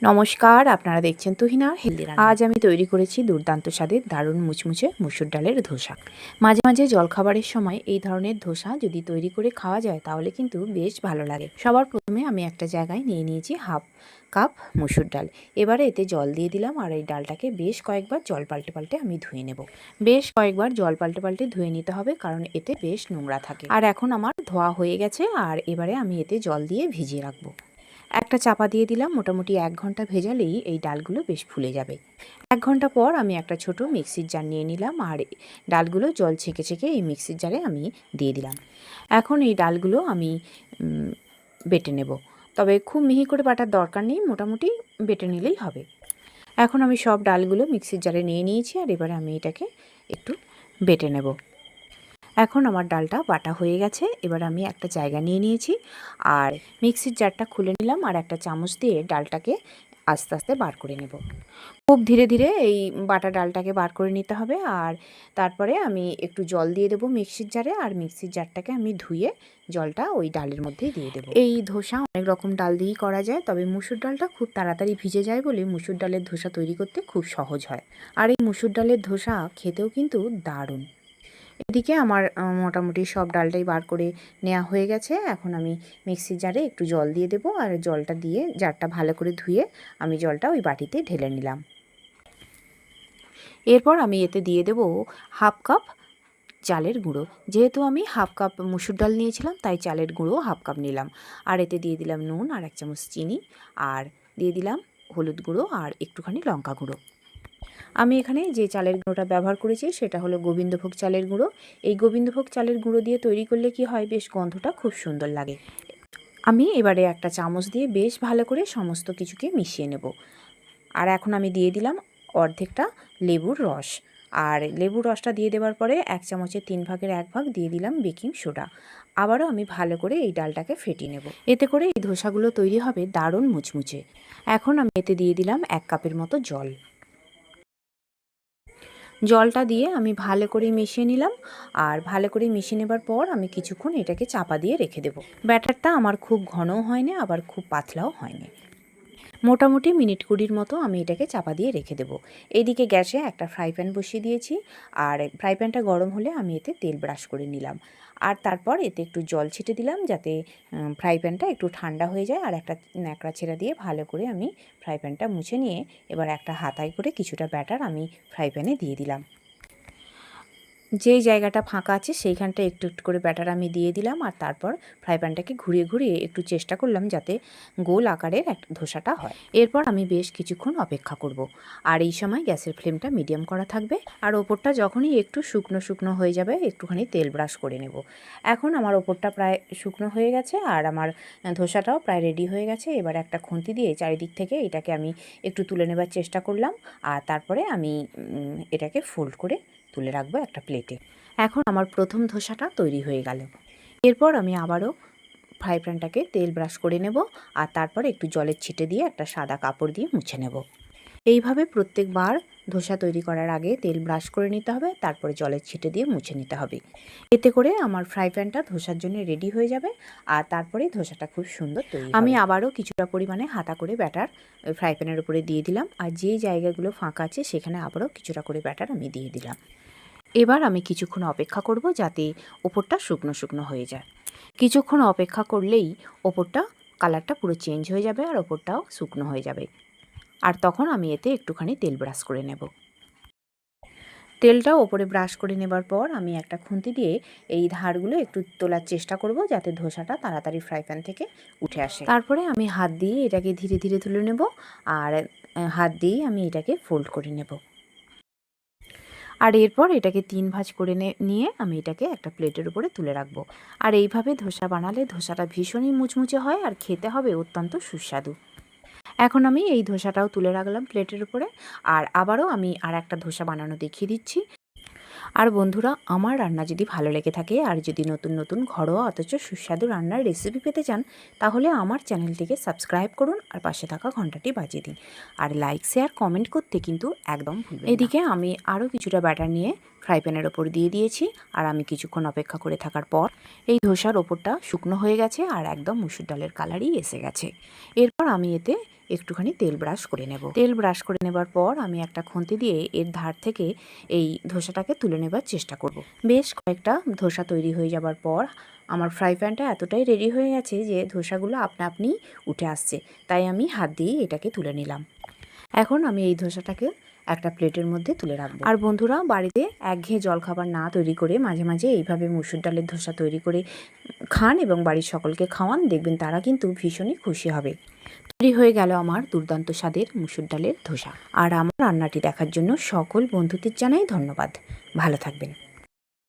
নমস্কার, আপনারা দেখছেন তুহিনা হেলদি রান্না। আজ আমি তৈরি করেছি দুর্দান্ত স্বাদের দারুণ মুচমুচে মুসুর ডালের ধোসা। মাঝে মাঝে জলখাবারের সময় এই ধরনের ধোসা যদি তৈরি করে খাওয়া যায় তাহলে কিন্তু বেশ ভালো লাগে। সবার প্রথমে আমি একটা জায়গায় নিয়ে নিয়েছি হাফ কাপ মুসুর ডাল। এবারে এতে জল দিয়ে দিলাম আর এই ডালটাকে বেশ কয়েকবার জল পাল্টে পাল্টে আমি ধুয়ে নেব। বেশ কয়েকবার জল পাল্টে পাল্টে ধুয়ে নিতে হবে, কারণ এতে বেশ নোংরা থাকে। আর এখন আমার ধোয়া হয়ে গেছে, আর এবারে আমি এতে জল দিয়ে ভিজিয়ে রাখবো। একটা চাপা দিয়ে দিলাম, মোটামুটি 1 ঘন্টা ভেজালেই এই ডালগুলো বেশ ফুলে যাবে। 1 ঘন্টা পর আমি একটা ছোট মিক্সির জার নিয়ে নিলাম, আর ডালগুলো জল ছেঁকে ছেঁকে এই মিক্সির জারে আমি দিয়ে দিলাম। এখন এই ডালগুলো আমি বেটে নেব, তবে খুব মিহি করে বাটার দরকার নেই, মোটামুটি বেটে নিলেই হবে। এখন আমি সব ডালগুলো মিক্সির জারে নিয়ে নিয়েছি, আর এবারে আমি এটাকে একটু বেটে নেব। এখন আমার ডালটা বাটা হয়ে গেছে। এবার আমি একটা জায়গা নিয়ে নিয়েছি আর মিক্সির জারটা খুলে নিলাম, আর একটা চামচ দিয়ে ডালটাকে আস্তে আস্তে বার করে নেব। খুব ধীরে ধীরে এই বাটা ডালটাকে বার করে নিতে হবে। আর তারপরে আমি একটু জল দিয়ে দেবো মিক্সির জারে, আর মিক্সির জারটাকে আমি ধুয়ে জলটা ওই ডালের মধ্যেই দিয়ে দেবো। এই ধোসা অনেক রকম ডাল দিয়েই করা যায়, তবে মুসুর ডালটা খুব তাড়াতাড়ি ভিজে যায় বলে মুসুর ডালের ধোসা তৈরি করতে খুব সহজ হয়। আর এই মুসুর ডালের ধোসা খেতেও কিন্তু দারুণ। এদিকে আমার মোটামুটি সব ডালটাই বার করে নেওয়া হয়ে গেছে। এখন আমি মিক্সির জারে একটু জল দিয়ে দেবো, আর জলটা দিয়ে জারটা ভালো করে ধুয়ে আমি জলটা ওই বাটিতে ঢেলে নিলাম। এরপর আমি এতে দিয়ে দেব হাফ কাপ চালের গুঁড়ো। যেহেতু আমি হাফ কাপ মুসুর ডাল নিয়েছিলাম, তাই চালের গুঁড়ো হাফ কাপ নিলাম। আর এতে দিয়ে দিলাম নুন আর 1 চামচ চিনি, আর দিয়ে দিলাম হলুদ গুঁড়ো আর একটুখানি লঙ্কা গুঁড়ো। আমি এখানে যে চালের গুঁড়োটা ব্যবহার করেছি সেটা হলো গোবিন্দভোগ চালের গুঁড়ো। এই গোবিন্দভোগ চালের গুঁড়ো দিয়ে তৈরি করলে কি হয়, বেশ গন্ধটা খুব সুন্দর লাগে। আমি এবারে একটা চামচ দিয়ে বেশ ভালো করে সমস্ত কিছুকে মিশিয়ে নেব। আর এখন আমি দিয়ে দিলাম অর্ধেকটা লেবুর রস, আর লেবুর রসটা দিয়ে দেওয়ার পরে 1 চামচের 3 ভাগের 1 ভাগ দিয়ে দিলাম বেকিং সোডা। আবারও আমি ভালো করে এই ডালটাকে ফেটিয়ে নেব। এতে করে এই ধোসাগুলো তৈরি হবে দারুণ মুচমুচে। এখন আমি এতে দিয়ে দিলাম 1 কাপের মতো জল। জলটা দিয়ে আমি ভালো করে মিশিয়ে নিলাম, আর ভালো করে মিশিয়ে নেবার পর আমি কিছুক্ষণ এটাকে চাপা দিয়ে রেখে দেব। ব্যাটারটা আমার খুব ঘনও হয়নি, আবার খুব পাতলাও হয়নি। মোটামুটি মিনিট 20 মতো আমি এটাকে চাপা দিয়ে রেখে দেবো। এইদিকে গ্যাসে একটা ফ্রাই প্যান বসিয়ে দিয়েছি, আর ফ্রাই প্যানটা গরম হলে আমি এতে তেল ব্রাশ করে নিলাম। আর তারপর এতে একটু জল ছিটে দিলাম, যাতে ফ্রাই প্যানটা একটু ঠান্ডা হয়ে যায়। আর একটা ন্যাকড়া ছেঁড়া দিয়ে ভালো করে আমি ফ্রাই প্যানটা মুছে নিয়ে এবার একটা হাতায় করে কিছুটা ব্যাটার আমি ফ্রাই প্যানে দিয়ে দিলাম। যেই জায়গাটা ফাঁকা আছে সেইখানটা একটু একটু করে ব্যাটার আমি দিয়ে দিলাম, আর তারপর ফ্রাই প্যানটাকে ঘুরিয়ে ঘুরিয়ে একটু চেষ্টা করলাম যাতে গোল আকারের একটা ধোসাটা হয়। এরপর আমি বেশ কিছুক্ষণ অপেক্ষা করব, আর এই সময় গ্যাসের ফ্লেমটা মিডিয়াম করা থাকবে। আর ওপরটা যখনই একটু শুকনো শুকনো হয়ে যাবে একটুখানি তেল ব্রাশ করে নেব। এখন আমার ওপরটা প্রায় শুকনো হয়ে গেছে, আর আমার ধোসাটাও প্রায় রেডি হয়ে গেছে। এবার একটা খুন্তি দিয়ে চারিদিক থেকে এটাকে আমি একটু তুলে নেবার চেষ্টা করলাম, আর তারপরে আমি এটাকে ফোল্ড করে তুলে রাখবো একটা প্লেটে। এখন আমার প্রথম ধোসাটা তৈরি হয়ে গেল। এরপর আমি আবারও ফ্রাই প্যানটাকে তেল ব্রাশ করে নেব, আর তারপর একটু জলের ছিটে দিয়ে একটা সাদা কাপড় দিয়ে মুছে নেব। এইভাবে প্রত্যেকবার ধোসা তৈরি করার আগে তেল ব্রাশ করে নিতে হবে, তারপরে জলের ছিটে দিয়ে মুছে নিতে হবে। এতে করে আমার ফ্রাই প্যানটা ধোসার জন্য রেডি হয়ে যাবে, আর তারপরেই ধোসাটা খুব সুন্দর তৈরি হবে। আমি আবারও কিছুটা পরিমাণে হাতা করে ব্যাটার ওই ফ্রাই প্যানের উপরে দিয়ে দিলাম, আর যে জায়গাগুলো ফাঁকা আছে সেখানে আবারও কিছুটা করে ব্যাটার আমি দিয়ে দিলাম। এবার আমি কিছুক্ষণ অপেক্ষা করব যাতে ওপরটা শুকনো শুকনো হয়ে যায়। কিছুক্ষণ অপেক্ষা করলেই ওপরটা কালারটা পুরো চেঞ্জ হয়ে যাবে, আর ওপরটাও শুকনো হয়ে যাবে। আর তখন আমি এতে একটুখানি তেল ব্রাশ করে নেব। তেলটাও ওপরে ব্রাশ করে নেবার পর আমি একটা খুন্তি দিয়ে এই ধারগুলো একটু তোলার চেষ্টা করব যাতে ধোসাটা তাড়াতাড়ি ফ্রাই প্যান থেকে উঠে আসে। তারপরে আমি হাত দিয়ে এটাকে ধীরে ধীরে তুলে নেব, আর হাত দিয়েই আমি এটাকে ফোল্ড করে নেব। আর এরপর এটাকে 3 ভাঁজ করে নিয়ে আমি এটাকে একটা প্লেটের উপরে তুলে রাখবো। আর এইভাবে ধোসা বানালে ধোসাটা ভীষণই মুচমুচে হয়, আর খেতে হবে অত্যন্ত সুস্বাদু। এখন আমি এই ধোসাটাও তুলে রাখলাম প্লেটের উপরে, আর আবারও আমি আর একটা ধোসা বানানো দেখিয়ে দিচ্ছি। আর বন্ধুরা, আমার রান্না যদি ভালো লেগে থাকে, আর যদি নতুন নতুন ঘরোয়া অথচ সুস্বাদু রান্নার রেসিপি পেতে চান, তাহলে আমার চ্যানেলটিকে সাবস্ক্রাইব করুন, আর পাশে থাকা ঘন্টাটি বাজিয়ে দিন। আর লাইক শেয়ার কমেন্ট করতে কিন্তু একদম ভুলবেন না। এদিকে আমি আরও কিছুটা ব্যাটার নিয়ে ফ্রাই প্যানের ওপর দিয়ে দিয়েছি। আর আমি কিছুক্ষণ অপেক্ষা করে থাকার পর এই ধোসার ওপরটা শুকনো হয়ে গেছে আর একদম মুসুর ডালের কালারই এসে গেছে। এরপর আমি এতে একটুখানি তেল ব্রাশ করে নেব। তেল ব্রাশ করে নেবার পর আমি একটা খুন্তি দিয়ে এর ধার থেকে এই ধোসাটাকে তুলে নেবার চেষ্টা করব। বেশ কয়েকটা ধোসা তৈরি হয়ে যাবার পর আমার ফ্রাই প্যানটা এতটাই রেডি হয়ে গেছে যে ধোসাগুলো আপনা আপনি উঠে আসছে, তাই আমি হাত দিয়ে এটাকে তুলে নিলাম। এখন আমি এই ধোসাটাকে একটা প্লেটের মধ্যে তুলে রাখবো। আর বন্ধুরা, বাড়িতে একঘেয়ে জলখাবার না তৈরি করে মাঝে মাঝে এইভাবে মুসুর ডালের ধোসা তৈরি করে খান এবং বাড়ির সকলকে খাওয়ান, দেখবেন তারা কিন্তু ভীষণই খুশি হবে। তৈরি হয়ে গেল আমার দুর্দান্ত স্বাদের মুসুর ডালের ধোসা। আর আমার রান্নাটি দেখার জন্য সকল বন্ধুদের জানাই ধন্যবাদ। ভালো থাকবেন।